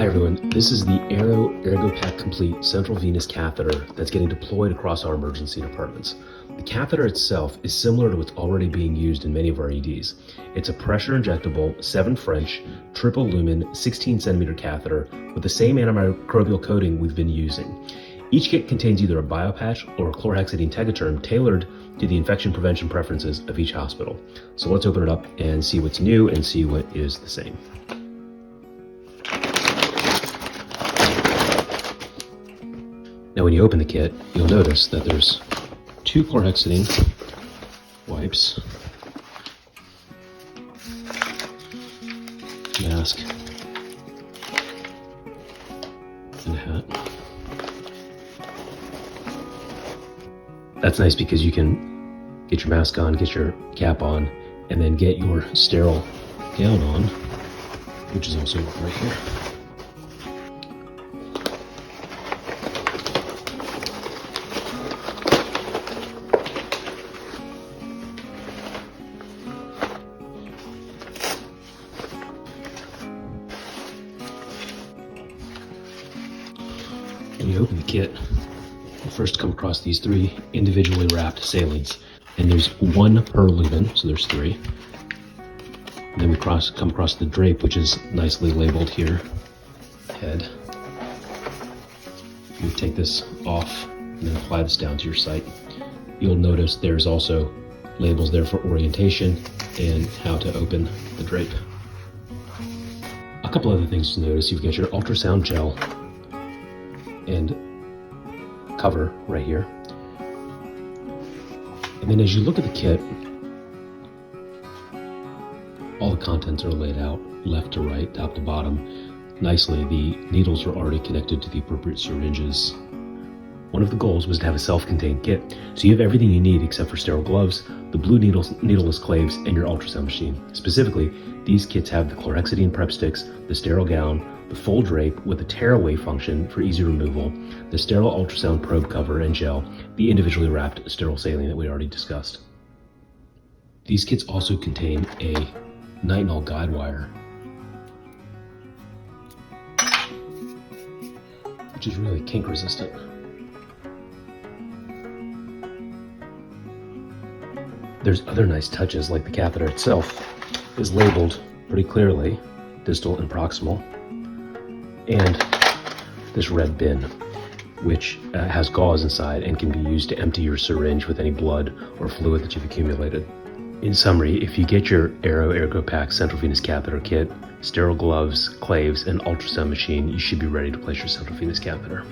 Hi everyone, this is the ErgoPack Complete Central Venous Catheter that's getting deployed across our emergency departments. The catheter itself is similar to what's already being used in many of our EDs. It's a pressure injectable 7 French triple lumen 16 centimeter catheter with the same antimicrobial coating we've been using. Each kit contains either a biopatch or a chlorhexidine tegaterm tailored to the infection prevention preferences of each hospital. So let's open it up and see what's new and see what is the same. Now when you open the kit, you'll notice that there's 2 chlorhexidine wipes, mask, and a hat. That's nice because you can get your mask on, get your cap on, and then get your sterile gown on, which is also right here. When you open the kit, you first come across these 3 individually wrapped salines, and there's 1 per lumen, so there's 3. And then we come across the drape, which is nicely labeled here, head. You take this off and then apply this down to your site. You'll notice there's also labels there for orientation and how to open the drape. A couple other things to notice: you've got your ultrasound gel and cover right here. And then as you look at the kit, all the contents are laid out left to right, top to bottom. Nicely, the needles are already connected to the appropriate syringes. One of the goals was to have a self-contained kit, so you have everything you need except for sterile gloves, the blue needleless claves, and your ultrasound machine. Specifically, these kits have the chlorhexidine prep sticks, the sterile gown, the full drape with a tear-away function for easy removal, the sterile ultrasound probe cover and gel, the individually wrapped sterile saline that we already discussed. These kits also contain a nitinol guide wire, which is really kink resistant. There's other nice touches, like the catheter itself is labeled pretty clearly, distal and proximal, and this red bin, which has gauze inside and can be used to empty your syringe with any blood or fluid that you've accumulated. In summary, if you get your ErgoPack Central Venous Catheter Kit, sterile gloves, claves, and ultrasound machine, you should be ready to place your central venous catheter.